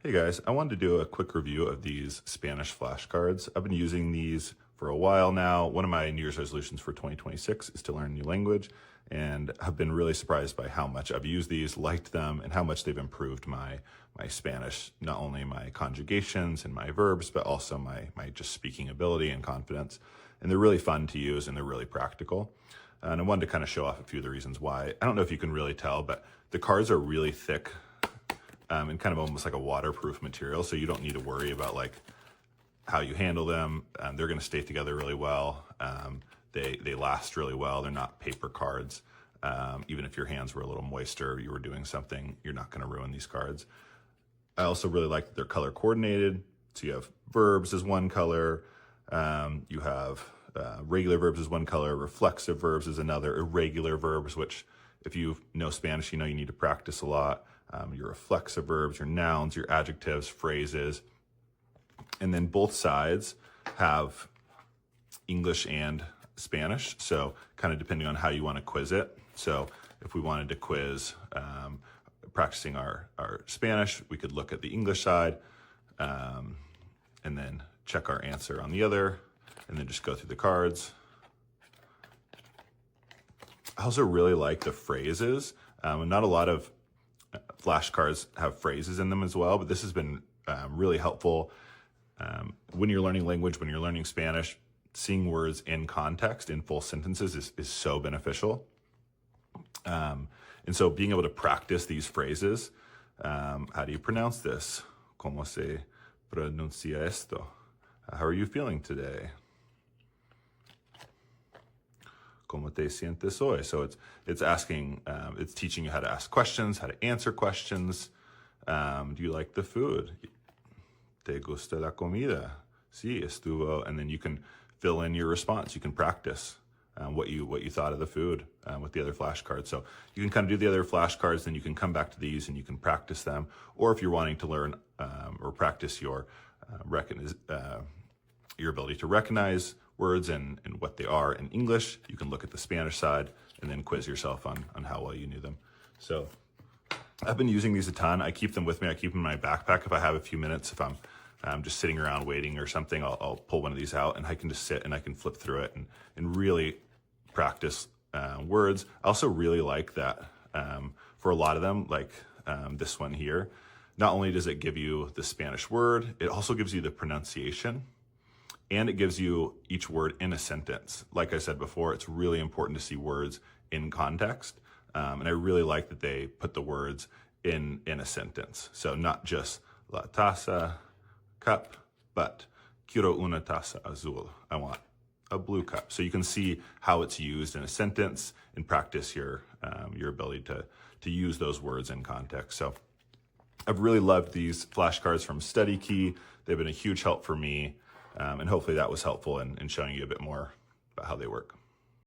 Hey guys, I wanted to do a quick review of these Spanish flashcards. I've been using these for a while now. One of my New Year's resolutions for 2026 is to learn a new language, and I've been really surprised by how much I've used these, liked them, and how much they've improved my Spanish, not only my conjugations and my verbs, but also my just speaking ability and confidence. And they're really fun to use and they're really practical. And I wanted to kind of show off a few of the reasons why. I don't know if you can really tell, but the cards are really thick and kind of almost like a waterproof material, so you don't need to worry about like how you handle them. They're going to stay together really well. They last really well. They're not paper cards. Even if your hands were a little moist or you were doing something, you're not going to ruin these cards. I also really like that they're color coordinated. So you have verbs as one color. You have regular verbs as one color, reflexive verbs as another, irregular verbs, which if you know Spanish, you know you need to practice a lot. Your reflexive verbs, your nouns, your adjectives, phrases. And then both sides have English and Spanish, so kind of depending on how you want to quiz it. So if we wanted to quiz practicing our Spanish, we could look at the English side and then check our answer on the other, and then just go through the cards. I also really like the phrases. Not a lot of flashcards have phrases in them as well, but this has been really helpful when you're learning language, when you're learning Spanish. Seeing words in context, in full sentences is so beneficial. And so being able to practice these phrases, how do you pronounce this? ¿Cómo se pronuncia esto? How are you feeling today? ¿Cómo te sientes hoy? So it's asking, it's teaching you how to ask questions, how to answer questions. Do you like the food? ¿Te gusta la comida? Sí, estuvo. And then you can fill in your response. You can practice what you thought of the food with the other flashcards. So you can kind of do the other flashcards, then you can come back to these and you can practice them. Or if you're wanting to learn or practice your ability to recognize words and what they are in English, you can look at the Spanish side and then quiz yourself on how well you knew them. So I've been using these a ton. I keep them with me. I keep them in my backpack if I have a few minutes. If I'm just sitting around waiting or something, I'll pull one of these out and I can just sit and I can flip through it and really practice words. I also really like that for a lot of them, like this one here. Not only does it give you the Spanish word, it also gives you the pronunciation. And it gives you each word in a sentence. Like I said before, it's really important to see words in context. And I really like that they put the words in a sentence. So not just la taza, cup, but quiero una taza azul. I want a blue cup. So you can see how it's used in a sentence and practice your ability to use those words in context. So I've really loved these flashcards from Study Key. They've been a huge help for me. And hopefully that was helpful in showing you a bit more about how they work.